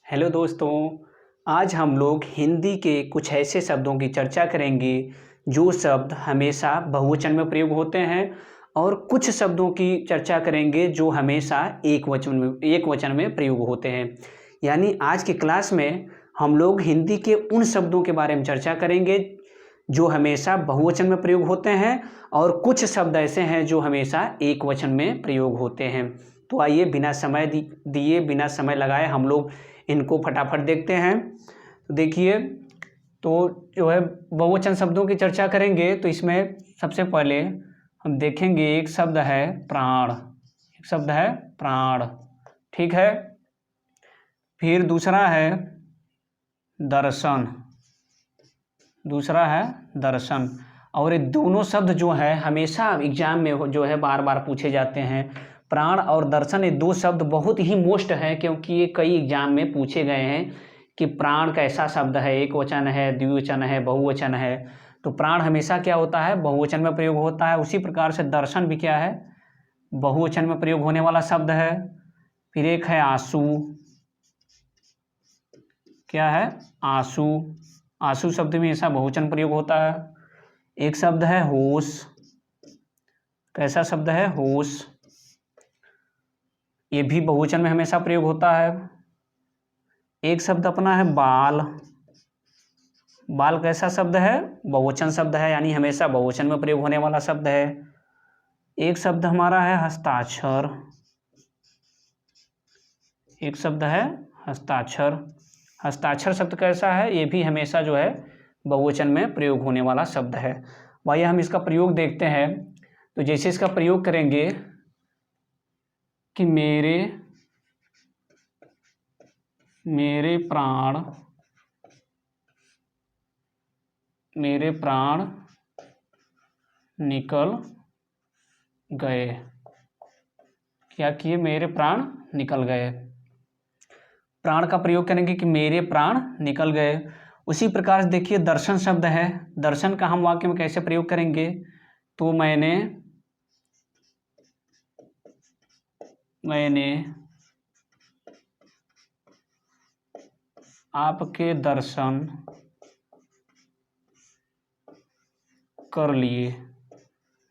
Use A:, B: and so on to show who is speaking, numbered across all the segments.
A: Hello दोस्तों। आज हम लोग हिंदी के कुछ ऐसे शब्दों की चर्चा करेंगे जो शब्द हमेशा बहुवचन में प्रयोग होते हैं और कुछ शब्दों की चर्चा करेंगे जो हमेशा एक वचन में प्रयोग होते हैं। यानी आज की क्लास में हम लोग हिंदी के उन शब्दों के बारे में चर्चा करेंगे जो हमेशा बहुवचन में प्रयोग होते हैं और कुछ शब्द ऐसे हैं जो हमेशा एक वचन में प्रयोग होते हैं। तो आइए बिना समय दिए बिना समय लगाए हम लोग इनको फटाफट देखते हैं। तो देखिए, तो जो है बहुवचन शब्दों की चर्चा करेंगे तो इसमें सबसे पहले हम देखेंगे एक शब्द है प्राण। एक शब्द है प्राण, ठीक है। फिर दूसरा है दर्शन, दूसरा है दर्शन। और ये दोनों शब्द जो है हमेशा एग्जाम में जो है बार बार पूछे जाते हैं। प्राण और दर्शन ये दो शब्द बहुत ही मोस्ट है क्योंकि ये कई एग्जाम में पूछे गए हैं कि प्राण कैसा शब्द है, एक वचन है, द्विवचन है, बहुवचन है। तो प्राण हमेशा क्या होता है, बहुवचन में प्रयोग होता है। उसी प्रकार से दर्शन भी क्या है, बहुवचन में प्रयोग होने वाला शब्द है। फिर एक है आंसू, क्या है, आंसू। आंसू शब्द में हमेशा बहुवचन प्रयोग होता है। एक शब्द है होश, कैसा शब्द है, होश। ये भी बहुवचन में हमेशा प्रयोग होता है। एक शब्द अपना है बाल। बाल कैसा शब्द है, बहुवचन शब्द है, यानी हमेशा बहुवचन में प्रयोग होने वाला शब्द है। एक शब्द हमारा है हस्ताक्षर। एक शब्द है हस्ताक्षर। हस्ताक्षर शब्द कैसा है, ये भी हमेशा जो है बहुवचन में प्रयोग होने वाला शब्द है। भाई हम इसका प्रयोग देखते हैं। तो जैसे इसका प्रयोग करेंगे कि मेरे प्राण निकल गए। क्या किए, मेरे प्राण निकल गए। प्राण का प्रयोग करेंगे कि मेरे प्राण निकल गए। उसी प्रकार से देखिए दर्शन शब्द है। दर्शन का हम वाक्य में कैसे प्रयोग करेंगे, तो मैंने आपके दर्शन कर लिए।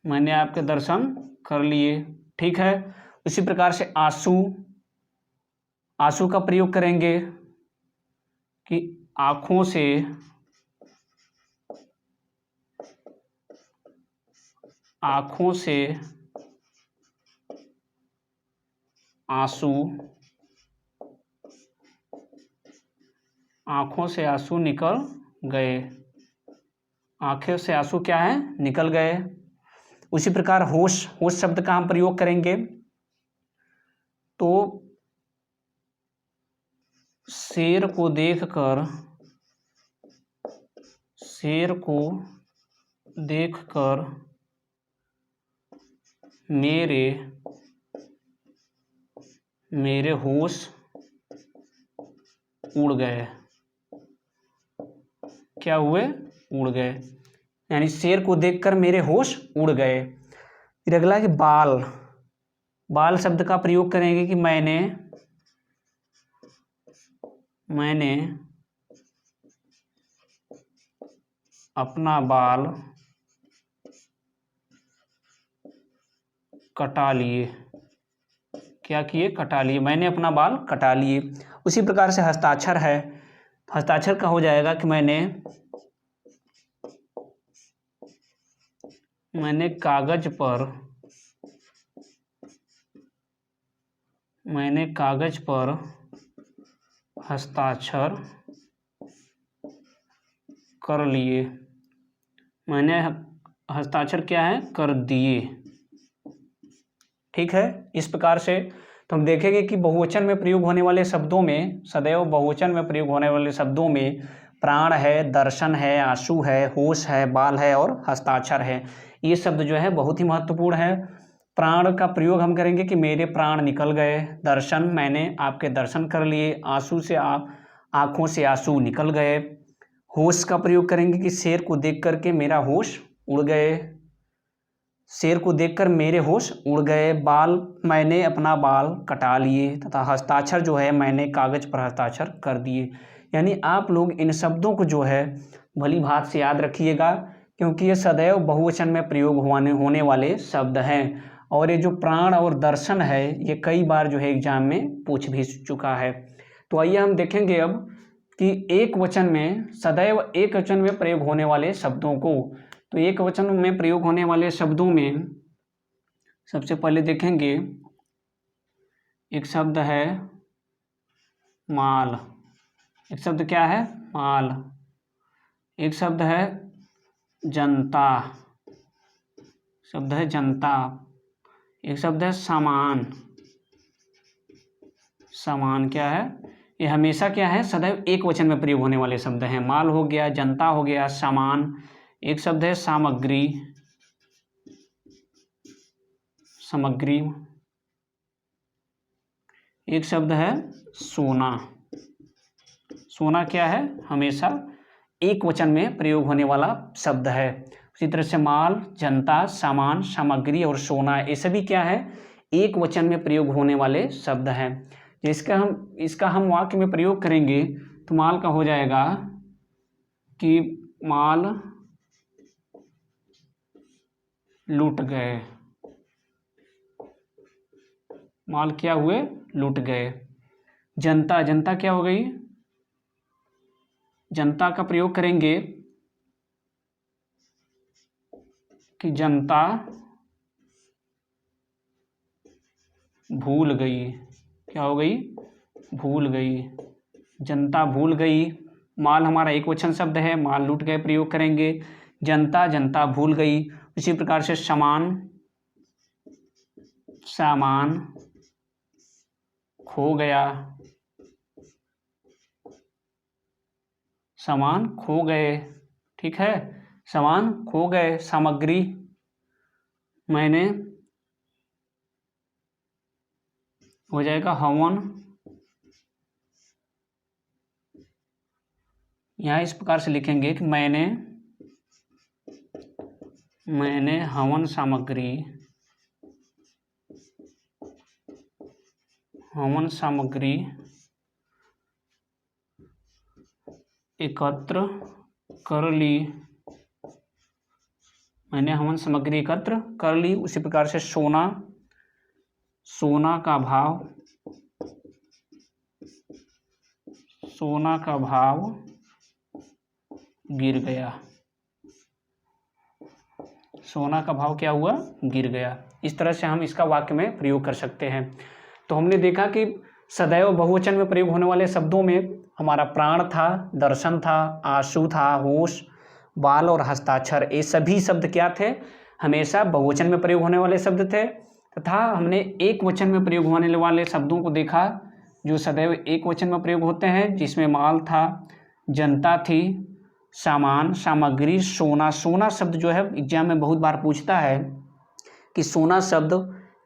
A: मैंने आपके दर्शन कर लिए, ठीक है। उसी प्रकार से आंसू, आंसू का प्रयोग करेंगे कि आंखों से आंसू, आंखों से आंसू निकल गए। आंखों से आंसू क्या है, निकल गए। उसी प्रकार होश, होश शब्द का हम प्रयोग करेंगे तो शेर को देखकर मेरे होश उड़ गए। क्या हुए, उड़ गए, यानी शेर को देखकर मेरे होश उड़ गए। फिर अगला कि बाल। बाल शब्द का प्रयोग करेंगे कि मैंने अपना बाल कटा लिए। क्या किए, कटा लिए, मैंने अपना बाल कटा लिए। उसी प्रकार से हस्ताक्षर है। हस्ताक्षर का हो जाएगा कि मैंने कागज पर हस्ताक्षर कर लिए। मैंने हस्ताक्षर क्या है, कर दिए, ठीक है। इस प्रकार से तो हम देखेंगे कि बहुवचन में प्रयोग होने वाले शब्दों में, सदैव बहुवचन में प्रयोग होने वाले शब्दों में प्राण है, दर्शन है, आंसू है, होश है, बाल है और हस्ताक्षर है। ये शब्द जो है बहुत ही महत्वपूर्ण है। प्राण का प्रयोग हम करेंगे कि मेरे प्राण निकल गए। दर्शन, मैंने आपके दर्शन कर लिए। आंसू से आंखों से आंसू निकल गए। होश का प्रयोग करेंगे कि शेर को देख करके मेरा होश उड़ गए। शेर को देखकर मेरे होश उड़ गए। बाल, मैंने अपना बाल कटा लिए। तथा हस्ताक्षर जो है, मैंने कागज पर हस्ताक्षर कर दिए। यानी आप लोग इन शब्दों को जो है भली भांति से याद रखिएगा, क्योंकि ये सदैव बहुवचन में प्रयोग होने वाले शब्द हैं। और ये जो प्राण और दर्शन है, ये कई बार जो है एग्जाम में पूछ भी चुका है। तो आइए हम देखेंगे अब कि एक वचन में, सदैव एक वचन में प्रयोग होने वाले शब्दों को। तो एक वचन में प्रयोग होने वाले शब्दों में सबसे पहले देखेंगे, एक शब्द है माल। एक शब्द क्या है? माल। एक शब्द है जनता। शब्द है जनता। एक शब्द है सामान। सामान क्या है? ये हमेशा क्या है? सदैव एक वचन में प्रयोग होने वाले शब्द हैं। माल हो गया, जनता हो गया, सामान। एक शब्द है सामग्री। सामग्री। एक शब्द है सोना। सोना क्या है? हमेशा एक वचन में प्रयोग होने वाला शब्द है। उसी तरह से माल, जनता, सामान, सामग्री और सोना, ये सभी क्या है? एक वचन में प्रयोग होने वाले शब्द हैं। इसका हम वाक्य में प्रयोग करेंगे तो माल का हो जाएगा कि माल लूट गए। माल क्या हुए? लूट गए। जनता, जनता क्या हो गई? जनता का प्रयोग करेंगे कि जनता भूल गई। क्या हो गई? भूल गई। जनता भूल गई। माल हमारा एक वचन शब्द है, माल लूट गए प्रयोग करेंगे। जनता, जनता भूल गई। इसी प्रकार से सामान, सामान खो गया। सामान खो गए। ठीक है, सामान खो गए। सामग्री, मैंने हो जाएगा हवन। यहाँ इस प्रकार से लिखेंगे कि मैंने हवन सामग्री, हवन सामग्री एकत्र कर ली। मैंने हवन सामग्री एकत्र कर ली। उसी प्रकार से सोना, सोना का भाव, सोना का भाव गिर गया। सोना का भाव क्या हुआ? गिर गया। इस तरह से हम इसका वाक्य में प्रयोग कर सकते हैं। तो हमने देखा कि सदैव बहुवचन में प्रयोग होने वाले शब्दों में हमारा प्राण था, दर्शन था, आंसू था, होश, बाल और हस्ताक्षर, ये सभी शब्द क्या थे? हमेशा बहुवचन में प्रयोग होने वाले शब्द थे। तथा हमने एक वचन में प्रयोग होने वाले शब्दों को देखा जो सदैव एक वचन में प्रयोग होते हैं, जिसमें माल था, जनता थी, सामान, सामग्री, सोना। सोना शब्द जो है एग्जाम में बहुत बार पूछता है कि सोना शब्द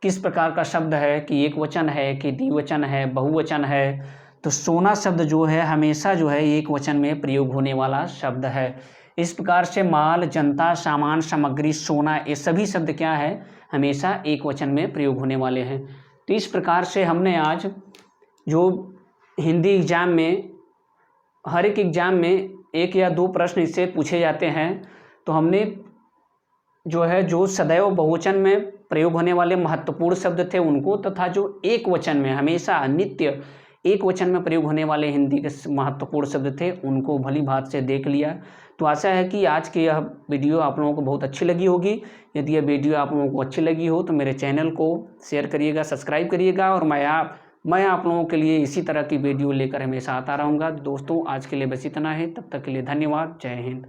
A: किस प्रकार का शब्द है, कि एक वचन है, कि द्विवचन है, बहुवचन है। तो सोना शब्द जो है हमेशा जो है एक वचन में प्रयोग होने वाला शब्द है। इस प्रकार से माल, जनता, सामान, सामग्री, सोना, ये सभी शब्द क्या है? हमेशा एक वचन में प्रयोग होने वाले हैं। तो इस प्रकार से हमने आज जो हिंदी एग्जाम में, हर एक एग्जाम में एक या दो प्रश्न इससे पूछे जाते हैं, तो हमने जो सदैव बहुवचन में प्रयोग होने वाले महत्वपूर्ण शब्द थे उनको, तथा जो एक वचन में हमेशा नित्य एक वचन में प्रयोग होने वाले हिंदी के महत्वपूर्ण शब्द थे उनको भली भांति से देख लिया। तो आशा है कि आज की यह वीडियो आप लोगों को बहुत अच्छी लगी होगी। यदि यह वीडियो आप लोगों को अच्छी लगी हो तो मेरे चैनल को शेयर करिएगा, सब्सक्राइब करिएगा, और मैं आप लोगों के लिए इसी तरह की वीडियो लेकर हमेशा आता रहूँगा। दोस्तों, आज के लिए बस इतना है। तब तक के लिए धन्यवाद। जय हिंद।